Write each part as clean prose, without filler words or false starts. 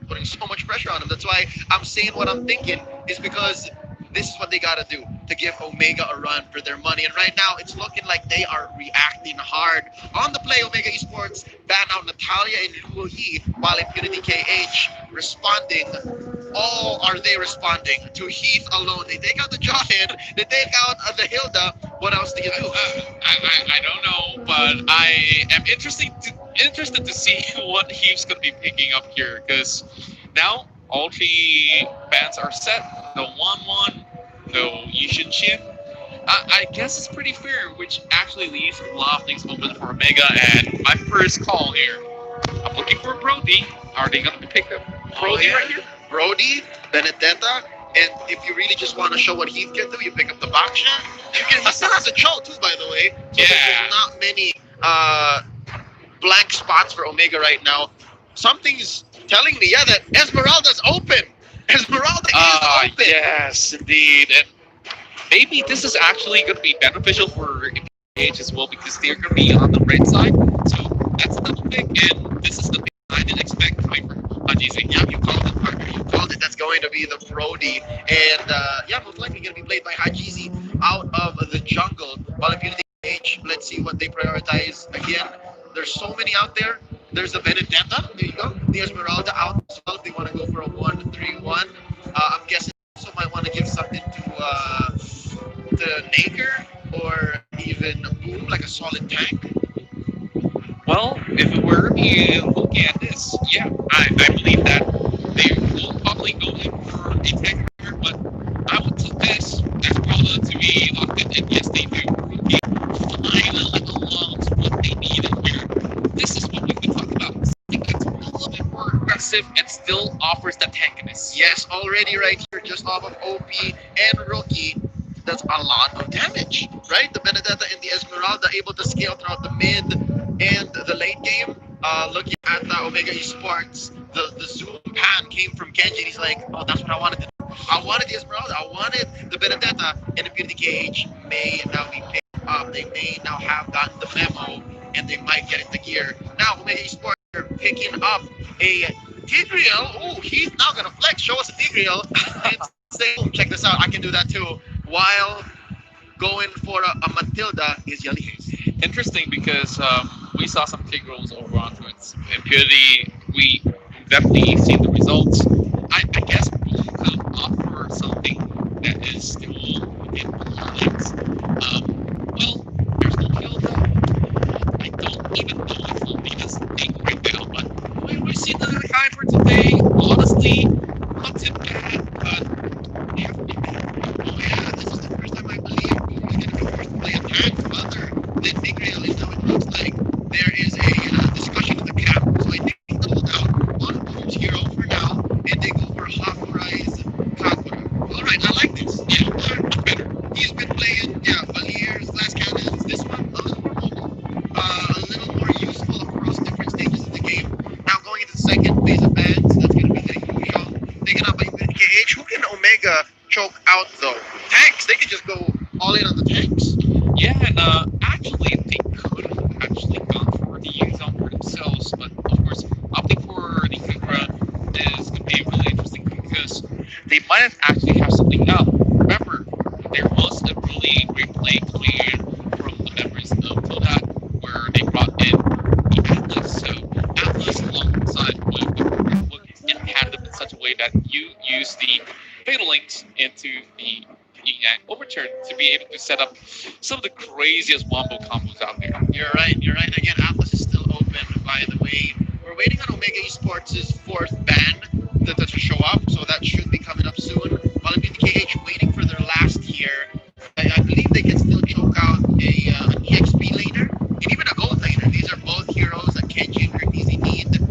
putting so much pressure on them. That's why I'm saying what I'm thinking is because this is what they gotta do to give Omega a run for their money. And right now, it's looking like they are reacting hard on the play. Omega Esports ban out Natalia and Luo Yi, while Impunity KH responding. All are they responding to Heath alone? They take out the Jawhead, they take out the Hilda. What else do you do? I don't know, but I am interested to see what he's going to be picking up here because now all three bands are set. No one, no Yishin Shin. I guess it's pretty fair, which actually leaves a lot of things open for Omega. And my first call here, I'm looking for Brody. Are they going to pick up Oh Brody yeah, right here? Brody, Benedetta, and if you really just want to show what Heath can do, you pick up the Baksha. You can. He still has a Cho too, by the way. So Yeah. there's not many blank spots for Omega right now. Something's telling me, yeah, that Esmeralda's open. Esmeralda is open. Yes, indeed. And maybe this is actually going to be beneficial for Age as well because they're going to be on the red side. So that's another pick, and this is the pick I didn't expect coming from Hajizi. Yeah, you called it, partner. You called it. That's going to be the Brody. And yeah, most likely going to be played by Hajizi out of the jungle. While Impunity H, let's see what they prioritize. Again, there's so many out there. There's the Benedetta. There you go. The Esmeralda out as well if they want to go for a 1-3-1. I'm guessing they also might want to give something to Naker or even Boom, like a solid tank. Well, if it were me looking at this, yeah, I believe that they will probably go in for a tech here, but I would suggest Esmeralda to be locked in, and yes, they do. Rookie finally unlocks what they needed here. This is what we've been talking about. Something that's a little bit more aggressive and still offers that tankiness. Yes, already right here, just off of OP and Rookie. That's a lot of damage, right? The Benedetta and the Esmeralda able to scale throughout the mid and the late game. Looking at the Omega Esports, the zoom pan came from Kenji, and he's like, oh, that's what I wanted to do. I wanted the Esmeralda, I wanted the Benedetta, and the Impunity KH may now be picked up. They may now have gotten the memo, and they might get into gear. Now, Omega Esports are picking up a Tigreal. Oh, he's now gonna flex. Show us a Tigreal and say, oh, check this out. I can do that too. While going for a Matilda is Yali. Interesting because we saw some take rolls over onto its impunity. We definitely see the results. I guess we could offer something that is still within the lines. Well, there's no kill though. I don't even know if we'll be this thing right now, but we see the high for today. Honestly, not too bad, but they haven't been bad. Oh yeah, this is the first time I believe who's going to be forced to play a tank other than Tigreal. And now it looks like there is a discussion in the camp. So I think they hold out on Boom's hero for now, and they go for Hakurai's Kakura. All right, I like this. Yeah, much better. He's been playing, yeah, Valiers, Glass Cannons. This one, a little more mobile, a little more useful across different stages of the game. Now going into the second phase of bans, that's going to be the usual. Taken out by KH. Who can Omega choke out though? Tanks. They can just go all in on the tanks. Yeah, and actually, they could have actually gone for the Yuzon for themselves, but of course, opting for the Kukra is going to be really interesting because they might have actually have something up. Remember, there was a really great play coming in from the members of Toad where they brought in the Atlas. So Atlas alongside with the Kukra look in tandem in such a way that you use the fatal links into the yin yang overturn to be able to set up some of the craziest wombo combos out there. You're right. You're right. Again, Atlas is still open. By the way, we're waiting on Omega Esports' fourth ban to show up, so that should be coming up soon. While BTKH waiting for their last here, I believe they can still choke out an EXP laner and even a gold laner. These are both heroes that Kenji and Kirkneezy need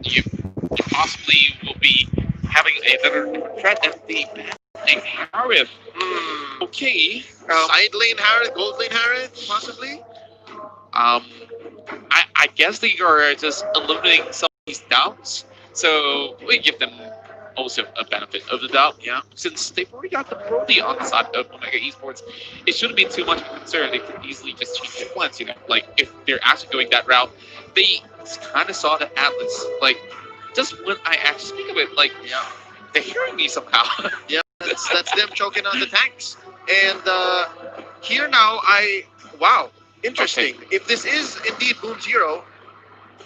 you possibly will be having another different threat and the named Harith. Hmm. Okay. Side lane Harrod, gold lane Harrod, possibly. Um, I guess they are just eliminating some of these doubts. So we give them also a benefit of the doubt. Yeah, since they've already got the Brody on the side of Omega Esports, it shouldn't be too much of a concern. They could easily just change their plans. Like if they're actually going that route, they kind of saw the Atlas. Like just when I actually speak of it, like Yeah, they're hearing me somehow. yeah. That's them choking on the tanks. And here now, I wow, Okay. interesting. If this is indeed Boom Zero,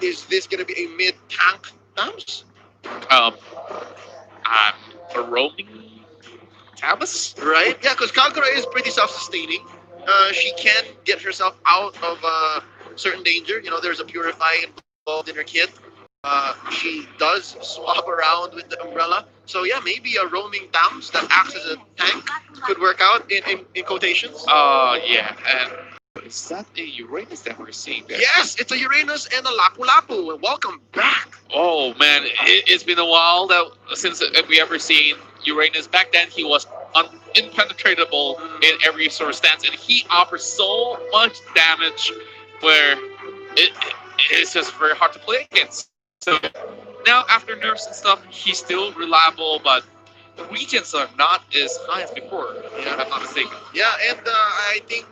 is this going to be a mid tank Tams? Um, I'm a roaming Tabas. Right? Yeah, because Kagura is pretty self-sustaining. She can get herself out of certain danger. There's a purify involved in her kit. She does swap around with the umbrella. So yeah, maybe a roaming Tams that acts as a tank could work out in quotations. Yeah, and is that a Uranus that we're seeing there? Yes, it's a Uranus and a Lapu Lapu. Welcome back. Oh man, it's been a while that since we ever seen Uranus. Back then, he was impenetrable in every sort of stance, and he offers so much damage where it's just very hard to play against. So now, after nerfs and stuff, he's still reliable, but the regions are not as high as before, if I'm not mistaken. Yeah, and I think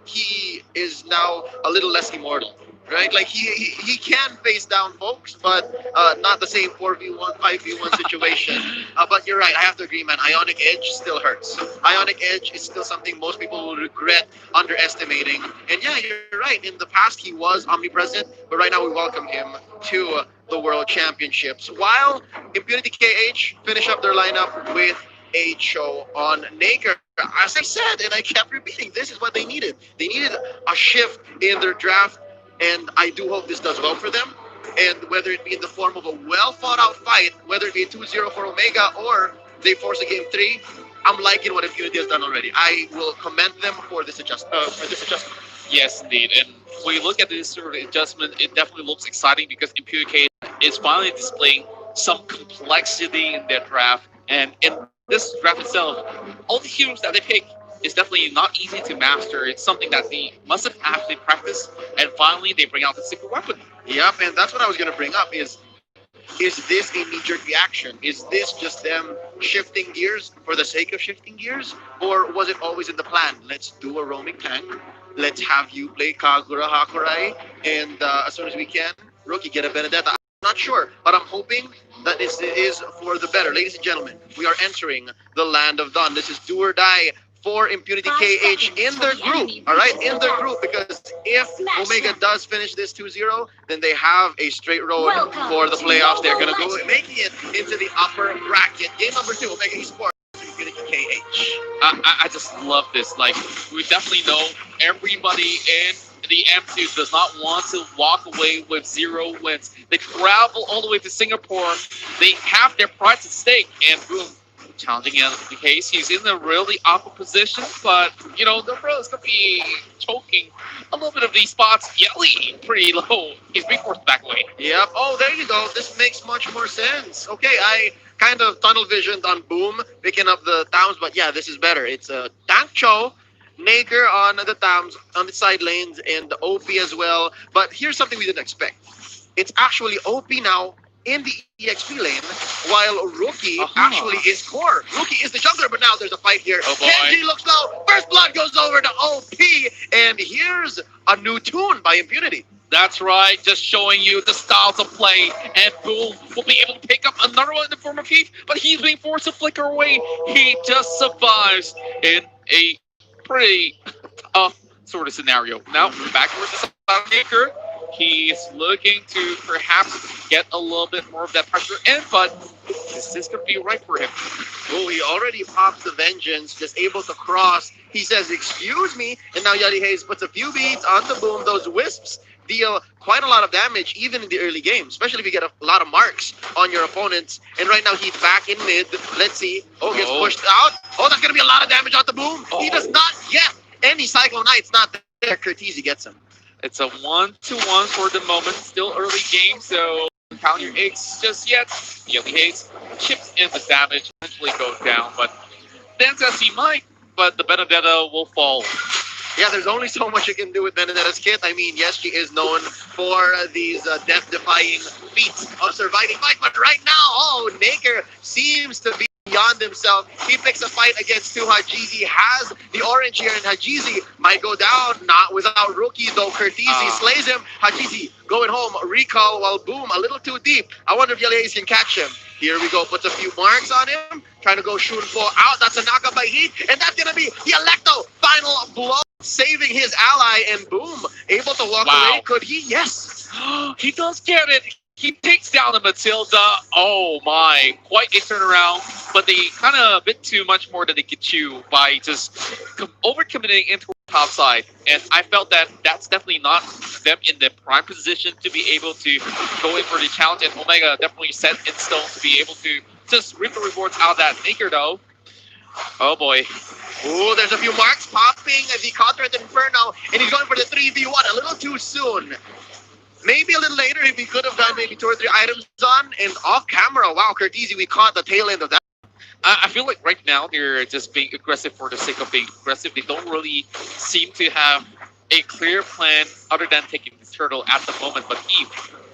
he is now a little less immortal, right? Like he can face down folks, but not the same 4v1, 5v1 situation. But you're right, I have to agree, man. Ionic Edge still hurts. Ionic Edge is still something most people will regret underestimating. And yeah, you're right. In the past, he was omnipresent, but right now we welcome him to the World Championships. While Impunity KH finish up their lineup with a show on Naker. As I said, and I kept repeating, this is what they needed. They needed a shift in their draft, and I do hope this does well for them. And whether it be in the form of a well thought out fight, whether it be a 2-0 for Omega or they force a game three, I'm liking what Impunity has done already. I will commend them for this adjustment. Yes, indeed. And when you look at this sort of adjustment, it definitely looks exciting because Impunity is finally displaying some complexity in their draft. And in this draft itself, all the heroes that they pick is definitely not easy to master. It's something that they must have actually practiced. And finally, they bring out the secret weapon. Yep, and that's what I was going to bring up is this a knee-jerk reaction? Is this just them shifting gears for the sake of shifting gears? Or was it always in the plan? Let's do a roaming tank. Let's have you play Kagura Hakurai. And as soon as we can, Rookie, get a Benedetta. I'm not sure, but I'm hoping that this is for the better. Ladies and gentlemen, we are entering the land of Dawn. This is do or die for Impunity KH in their group. All right, in their group, because if Omega does finish this 2-0, then they have a straight road for the playoffs. They're going to go making it into the upper bracket. Game number 2, Omega Esports, Impunity KH. I just love this. Like, we definitely know everybody in the M2 does not want to walk away with 0 wins. They travel all the way to Singapore. They have their pride at stake, and boom, challenging in the case. He's in a really awkward position, but the bro's gonna be choking a little bit of these spots. Yelly pretty low. He's being forced back away. Yep. Oh, there you go. This makes much more sense. Okay, I kind of tunnel visioned on Boom picking up the Towns, but yeah, this is better. It's a Tank Cho, Naker on the Towns on the side lanes, and the OP as well. But here's something we didn't expect. It's actually OP now in the EXP lane, while Rookie actually is core. Rookie is the jungler, but now there's a fight here. Oh boy. Kenji looks low. First blood goes over to OP, and here's a new tune by Impunity. That's right, just showing you the styles of play, and Boom will be able to pick up another one in the form of Heath, but he's being forced to flicker away. He just survives in a pretty tough sort of scenario. Now, back towards the side of Naker. He's looking to perhaps get a little bit more of that pressure in, but this is going to be right for him. Oh, he already popped the Vengeance, just able to cross. He says, excuse me, and now Yadi Hayes puts a few beads on the Boom. Those wisps deal quite a lot of damage, even in the early game, especially if you get a lot of marks on your opponents. And right now, he's back in mid. Let's see. Oh, gets pushed out. Oh, that's going to be a lot of damage on the Boom. He does not get any Cyclone Knights, not there. Curtizi gets him. It's a 1-1 for the moment. Still early game, so count your eggs just yet. Yelly Haze chips in the damage, eventually goes down, but dance as he might, but the Benedetta will fall. Yeah, there's only so much you can do with Benedetta's kit. I mean, yes, she is known for these death-defying feats of surviving fights, but right now, oh, Naker seems to be beyond himself. He picks a fight against two. Hajizi has the orange here, and Hajizi might go down, not without Rookie, though. Curtizi slays him. Hajizi going home, recall, while Boom, a little too deep. I wonder if Yelia's can catch him. Here we go, puts a few marks on him, trying to go shoot for out. That's a knockup by Heat, and that's going to be the Electo final blow, saving his ally, and Boom, able to walk away. Could he? Yes. He does get it. He takes down the Matilda. Oh my, quite a turnaround. But they kind of a bit too much more than they could chew by just overcommitting into the top side. And I felt that that's definitely not them in the prime position to be able to go in for the challenge. And Omega definitely set in stone to be able to just reap the rewards out of that. Naker though, oh boy. Ooh, there's a few marks popping as he countered Inferno, and he's going for the 3v1 a little too soon. Maybe a little later if he could have done maybe 2 or 3 items on and off camera. Wow, Curtizi, we caught the tail end of that. I feel like right now they're just being aggressive for the sake of being aggressive. They don't really seem to have a clear plan other than taking this turtle at the moment. But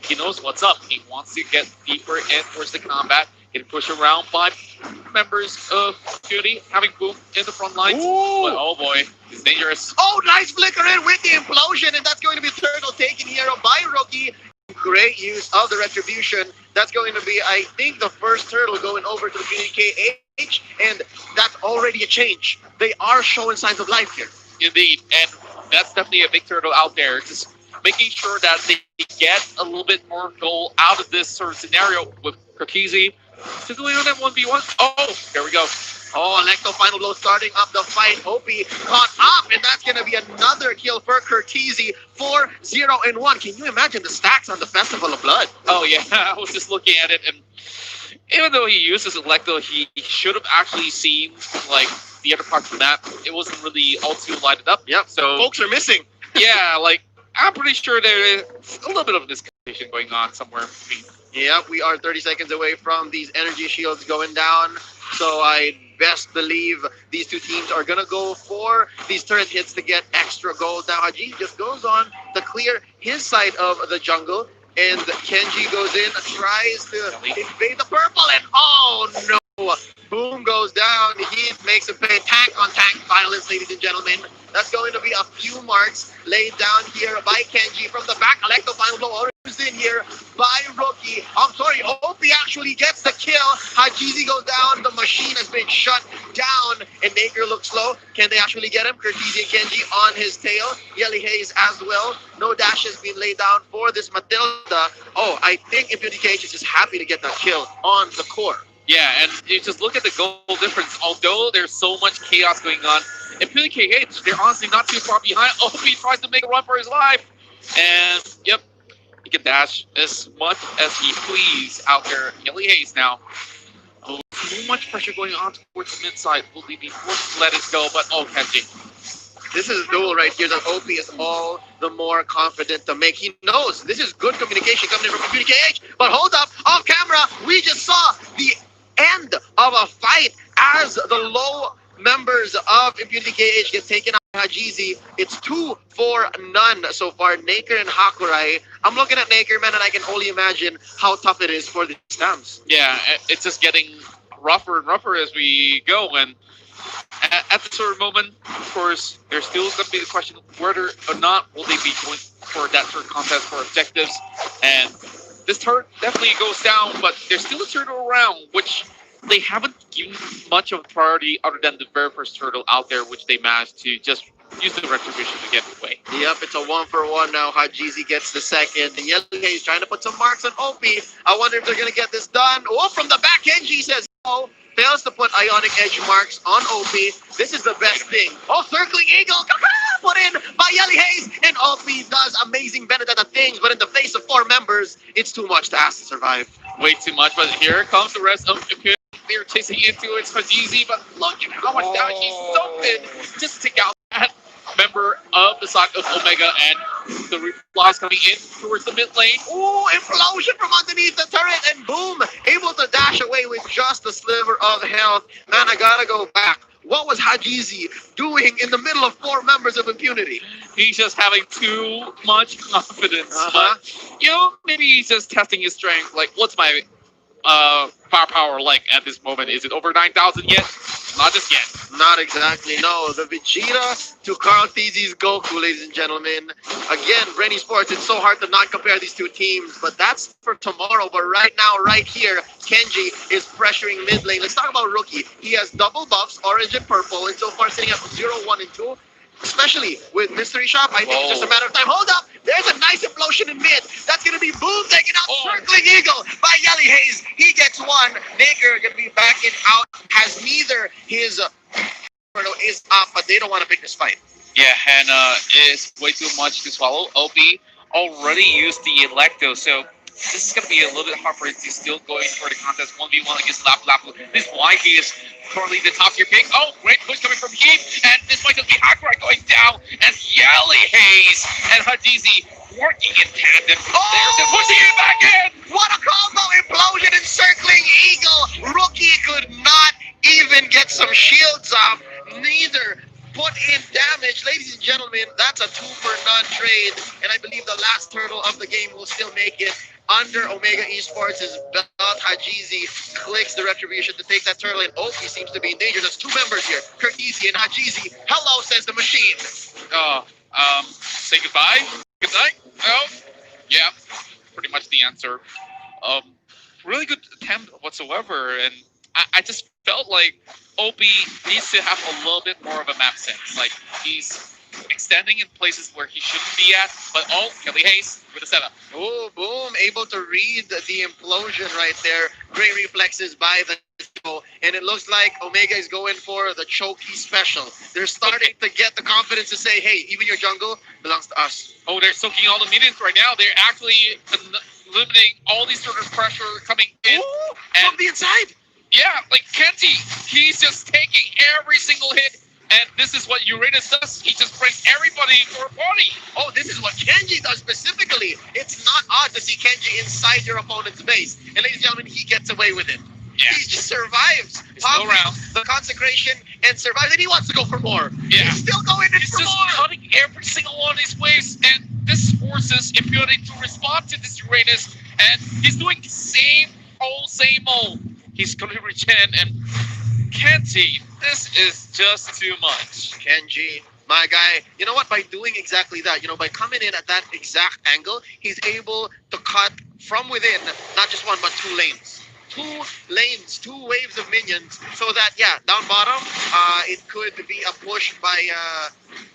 he knows what's up. He wants to get deeper in towards the combat. Get pushed around by members of security, having Boom in the front lines. But oh boy, it's dangerous. Oh, nice flicker in with the implosion, and that's going to be turtle taken here by Rookie. Great use of the retribution. That's going to be, I think, the first turtle going over to the KH, and that's already a change. They are showing signs of life here. Indeed, and that's definitely a big turtle out there. Just making sure that they get a little bit more goal out of this sort of scenario with Kurkizi. Still going on that 1v1. Oh, there we go. Oh, Electo final blow starting up the fight. Opie caught up, and that's going to be another kill for Curtizi. 4-0-1. Can you imagine the stacks on the Festival of Blood? Oh, yeah. I was just looking at it, and even though he uses Electo, he should have actually seen, like, the other parts of the map. It wasn't really all too lighted up. Yep, so folks are missing. Yeah, like, I'm pretty sure there is a little bit of a discussion going on somewhere. Yep, we are 30 seconds away from these energy shields going down. So I best believe these two teams are going to go for these turret hits to get extra gold. Now Haji just goes on to clear his side of the jungle. And Kenji goes in, tries to invade the purple, and oh no! Boom goes down. He makes a pay tank on tank violence, ladies and gentlemen. That's going to be a few marks laid down here by Kenji from the back. Electo final blow is in here by Rookie. I'm sorry, Opie actually gets the kill. Hajizi goes down. The machine has been shut down, and Naker looks low. Can they actually get him? Curtizi and Kenji on his tail. Yelly Haze as well. No dash has been laid down for this Matilda. Oh, I think Impunity Cage is just happy to get that kill on the core. Yeah, and you just look at the goal difference. Although there's so much chaos going on, Impunity KH, they're honestly not too far behind. Opie tries to make a run for his life. And, yep, he can dash as much as he please out there. Yelly Haze now. Oh, too much pressure going on towards the mid side. Will he be forced to let it go? But, oh, Kenji. This is a duel right here that Opie is all the more confident to make. He knows this is good communication coming in from Impunity KH. But hold up, off camera, we just saw the end of a fight as the low members of Impunity KH get taken out by Hajizi. It's 2-4 so far. Naker and Hakurai. I'm looking at Naker, man, and I can only imagine how tough it is for the Stamps. Yeah, it's just getting rougher and rougher as we go. And at this sort of moment, of course, there's still going to be the question whether or not will they be going for that sort of contest for objectives. And this turret definitely goes down, but there's still a turtle around, which they haven't given much of a priority other than the very first turtle out there, which they managed to just use the retribution to get away. Yep, it's a 1-for-1 now. Hajizi gets the second. The Yellow Haze trying to put some marks on Opie. I wonder if they're going to get this done. Oh, from the back, Kenji says no. Fails to put Ionic Edge marks on Opie. This is the best thing. Oh, Circling Eagle put in by Yelly Haze. And Opie does amazing Benedetta things, but in the face of 4 members, it's too much to ask to survive. Way too much, but here comes the rest of the they're chasing into it. It's Hajizi, but look at how much damage he soaked in just to take out that member of the side of Omega, and The replies coming in towards the mid lane. Ooh, implosion from underneath the turret, and boom, able to dash away with just a sliver of health. Man, I gotta go back. What was Hajizi doing in the middle of four members of impunity? He's just having too much confidence. Uh-huh. But, maybe he's just testing his strength. Like, what's my firepower like at this moment? Is it over 9,000 yet? Not just yet. Not exactly, no. The Vegeta to Carl These's Goku, ladies and gentlemen. Again, Brainy Sports, it's so hard to not compare these two teams, but that's for tomorrow. But right now, right here, Kenji is pressuring mid lane. Let's talk about Rookie. He has double buffs, orange and purple, and so far sitting at 0, 1, and 2. Especially with Mystery Shop, I think it's just a matter of time. Hold up! There's a nice implosion in mid. That's going to be Boom taking out Circling Eagle by Yelly Hayes. He gets one. Naker going to be backing out. Has neither his is up, but they don't want to pick this fight. Yeah, and it's way too much to swallow. OP already used the Electo, so this is going to be a little bit hard for him to still going for the contest 1v1 against Lapu Lapu. This is why he is currently the top tier pick. Oh, great push coming from Heath, and this might just be Hakurai going down, and Yelly Hayes and Hadizi working in tandem. They're pushing it back in. What a combo implosion and Circling Eagle. Rookie could not even get some shields off. Neither put in damage. Ladies and gentlemen, that's a 2 for none trade, and I believe the last turtle of the game will still make it. Under Omega Esports' belt, Hajizi clicks the retribution to take that turtle, and Oki seems to be in danger. There's two members here, Kurtisi and Hajizi. Hello, says the machine. Say goodbye. Good night. Oh, yeah, pretty much the answer. Really good attempt whatsoever, and I just felt like OP needs to have a little bit more of a map sense. Like, he's extending in places where he shouldn't be at, but Kelly Hayes with a setup. Oh, boom, able to read the implosion right there. Great reflexes by the and it looks like Omega is going for the Choky special. They're starting to get the confidence to say, hey, even your jungle belongs to us. Oh, they're soaking all the minions right now. They're actually limiting all these sort of pressure coming in. Ooh, from the inside. Yeah, like Kenji, he's just taking every single hit. And this is what Uranus does. He just brings everybody for a party. Oh, this is what Kenji does specifically. It's not odd to see Kenji inside your opponent's base. And ladies and gentlemen, he gets away with it. Yeah. He just survives. Still around. The consecration and survives. And he wants to go for more. Yeah. He's still going in He's for just more. cutting every single one of these waves. And this forces Impunity to respond to this Uranus. And he's doing the same old. He's going to regen and Kenji, this is just too much. Kenji, my guy, you know what? By doing exactly that, by coming in at that exact angle, he's able to cut from within, not just one, but 2 lanes. 2 lanes, 2 waves of minions, so that, down bottom, it could be a push by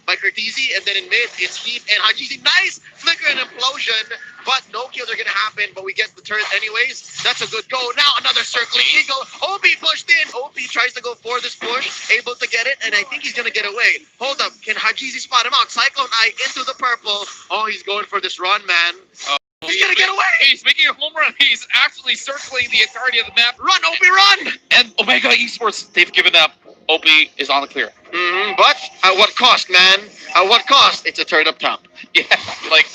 Kurtisi, and then in mid, it's Heath and Hajizi. Nice flicker and implosion, but no kills are going to happen, but we get the turret anyways. That's a good go. Now another Circling Eagle. OP pushed in. OP tries to go for this push, able to get it, and I think he's going to get away. Hold up. Can Hajizi spot him out? Cyclone Eye into the purple. Oh, he's going for this run, man. He's going to get away. He's making a home run. He's actually circling the entirety of the map. Run, OP, run! And Omega Esports, they've given up. OP is on the clear. But at what cost, man? At what cost? It's a turn up top. Yeah, like,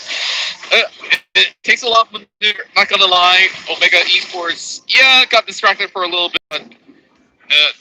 it takes a lot of maneuver, not gonna lie. Omega Esports, got distracted for a little bit, but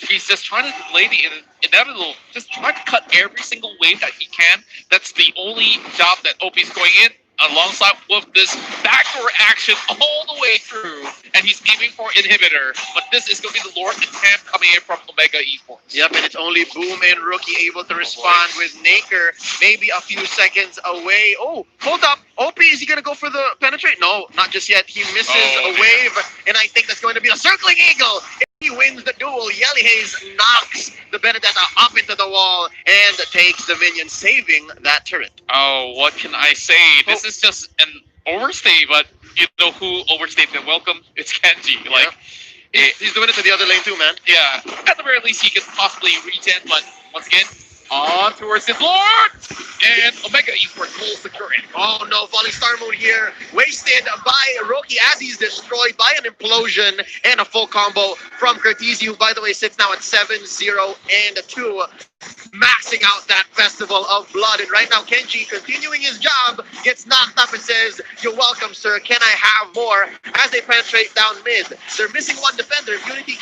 he's just trying to delay the inevitable, just trying to cut every single wave that he can. That's the only job that OP is going in, alongside with this backdoor action all the way through, and he's aiming for inhibitor, but this is going to be the Lord attempt coming in from Omega Esports. Yep, and it's only Boom and Rookie able to respond with Naker maybe a few seconds away. Oh, hold up. OP, is he going to go for the penetrate? No, not just yet. He misses a wave, and I think that's going to be a Circling Eagle. He wins the duel. Yelly Hayes knocks the Benedetta up into the wall and takes the minion, saving that turret. Oh, what can I say? This is just an overstay, but you know who overstayed the welcome? It's Kenji. Like, he's doing it to the other lane too, man. Yeah, at the very least, he could possibly regen, but once again, On towards his Lord! And Omega Esports will secure it. Oh no, falling star mode here. Wasted by Roki as he's destroyed by an implosion and a full combo from Cortese, who by the way sits now at 7-0-2, maxing out that festival of blood. And right now Kenji, continuing his job, gets knocked up and says, "You're welcome, sir. Can I have more?" As they penetrate down mid. They're missing one defender. Unity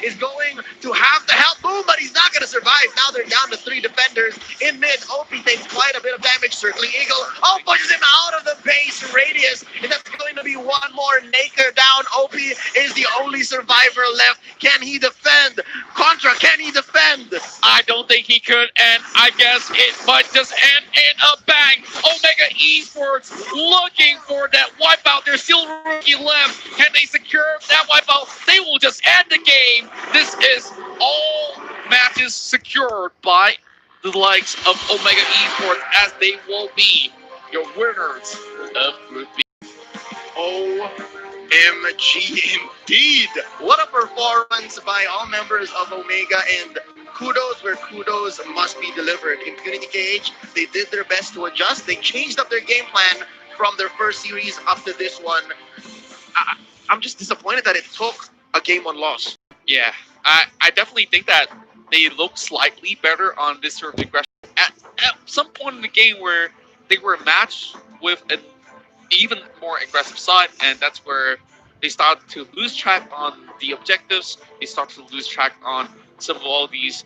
is going to have to help Boom, but he's not going to survive. Now they're down to 3 defenders in mid. Opie takes quite a bit of damage. Circling Eagle, pushes him out of the base radius, and that's going to be one more Naker down. Opie is the only survivor left. Can he defend? Contra, can he defend? I don't think he could, and I guess it might just end in a bang. Omega Esports looking for that wipeout. There's still rookie left. Can they secure that wipeout? They will just end the game. This is all matches secured by the likes of Omega Esports, as they will be your winners of Group B. OMG indeed. What a performance by all members of Omega, and kudos where kudos must be delivered. Impunity KH, they did their best to adjust. They changed up their game plan from their first series up to this one. I'm just disappointed that it took a game 1 loss. Yeah, I definitely think that they look slightly better on this sort of aggression. At some point in the game where they were matched with an even more aggressive side, and that's where they started to lose track on the objectives. They started to lose track on some of all these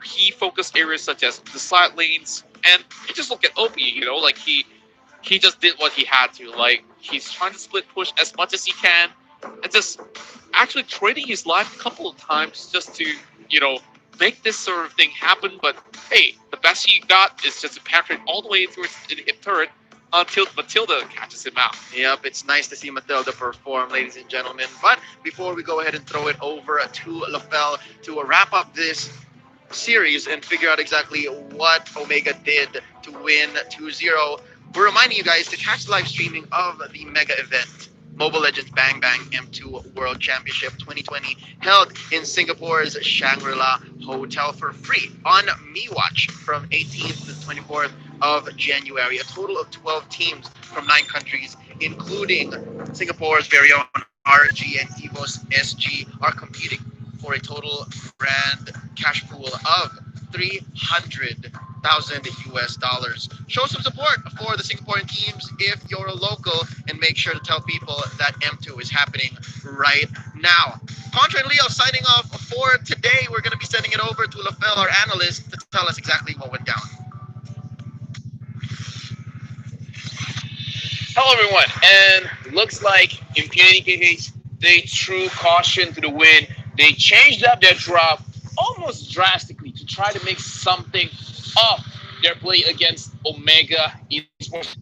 key focus areas, such as the side lanes. And you just look at Opie, like he just did what he had to. Like, he's trying to split push as much as he can, and just actually trading his life a couple of times just to, make this sort of thing happen. But hey, the best he got is just to penetrate all the way through the hit turret until Matilda catches him out. Yep, it's nice to see Matilda perform, ladies and gentlemen. But before we go ahead and throw it over to LaFell to wrap up this series and figure out exactly what Omega did to win 2-0, we're reminding you guys to catch the live streaming of the mega event, Mobile Legends Bang Bang M2 World Championship 2020, held in Singapore's Shangri-La Hotel for free on MeWatch from 18th to 24th of January. A total of 12 teams from 9 countries, including Singapore's very own RG and EVOS SG, are competing for a total grand cash pool of 300,000 US dollars. Show some support for the Singaporean teams if you're a local, and make sure to tell people that M2 is happening right now. Contra and Leo signing off for today. We're going to be sending it over to LaFell, our analyst, to tell us exactly what went down. Hello, everyone. And looks like Impunity KH, they threw caution to the wind. They changed up their drop almost drastically to try to make something of their play against Omega Esports.